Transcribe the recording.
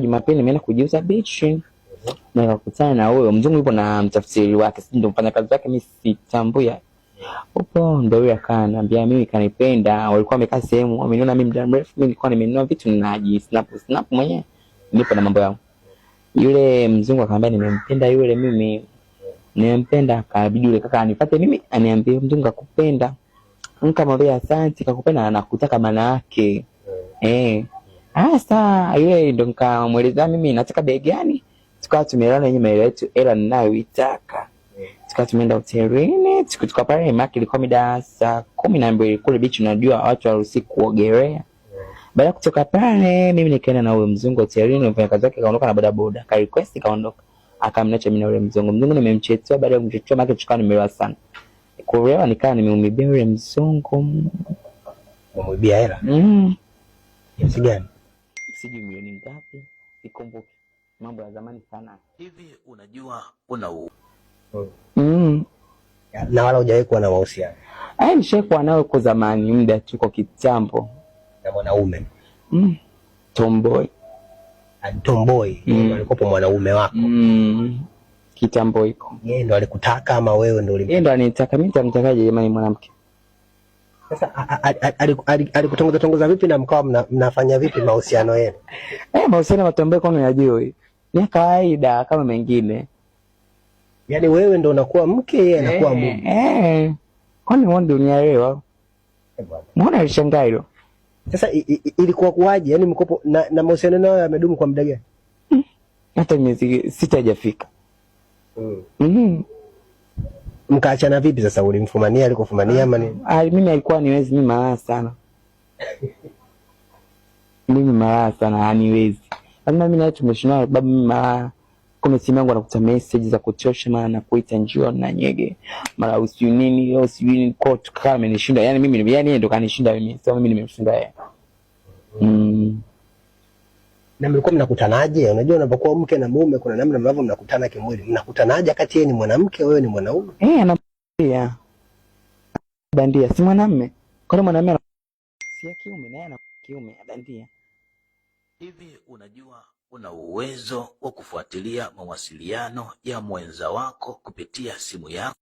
Jumapili nimeenda kujiuza beach. Na nikakutana na huyo mzungu yupo na mtafsiri wake, si ndio mfanya kazi wake, mimi sitambui. Upo ndio yule akaniambia mimi kanipenda, walikuwa wamekaa sehemu, wameniona mimi muda mrefu, mimi nilikuwa nimenunua vitu ninaji snap mwenyewe. Nipo na mambo yangu. Yule mzungu akaniambia nimempenda yule mimi. Nimempenda, akabidi yule kaka anifuate mimi, aniambie mzungu akupenda. Nikamwambia asante, kakupenda anakutaka maana yake. Sasa yule ndo nikamueleza mimi nataka bei gani. Tukawa tumelala yenye maelezo yetu hela ninayoitaka. Tukawa tumeenda hotelini, tukatoka pale maki ilikuwa mida saa 12 kule beach, unajua watu haruhusi kuogelea. Baada ya kutoka pale mimi nikaenda na huyo mzungu hotelini, mfanya kazi wake kaondoka na bodaboda. Ka request kaondoka. Akamnacha mimi na yule mzungu. Mzungu nimemchetua, baada ya kumchetua maki tukawa nimelewa sana. Kulewa nikaa nimeumibia yule mzungu. Umwibia hela? Kiasi gani? Sijui milioni ngapi, sikumbuki. Mambo ya zamani sana. Hivi unajua una Na wala hujawahi kuwa na mahusiano? Nishakuwa nao kwa zamani, muda tu kwa kitambo. Na mwanaume? Tomboy. Tomboy? Alikuwa mwanaume wako? Kitambo iko. Yeye ndo alikutaka ama wewe ndo ulimtaka? Yeye ndo anitaka, mimi nitamtakaje jamani mwanamke? Sasa alikutongoza vipi na mkao mnafanya vipi mahusiano yenu? Mahusiano matomboy kwa unajua ni kawaida kama mengine. Yaani wewe ndo unakuwa mke, yeye anakuwa mume. Kwani wewe ndio unielewa? Mbona alishangaa hilo? Sasa ilikuwa kuaje? Yaani mkopo na mahusiano nayo yamedumu kwa muda gani? Hata miezi 6 haijafika. Mkaachana vipi sasa? Ulimfumania, alikufumania ama nini? Mimi alikuwa niwezi, mimi malaya sana. Mimi malaya sana, haniwezi. Kama mimi na tumeshindana babu, mimi malaya. Kuna simu yangu anakuta message za kuchosha, maana nakuita njoo na nyege. Mara usiu nini, usiu nini, kwa tukaa amenishinda. Yaani mimi yeye ndo kanishinda mimi. Sio mimi nimemshinda yeye. Na mlikuwa mnakutanaje? Unajua unapokuwa mke na mume kuna namna ambavyo mnakutana kimwili. Mnakutanaje kati yeye ni mwanamke wewe ni mwanaume? Anabandia. Bandia si mwanamume. Kwa mwanamume si ya kiume, naye ana kiume bandia. Hivi unajua una uwezo wa kufuatilia mawasiliano ya mwenza wako kupitia simu yako?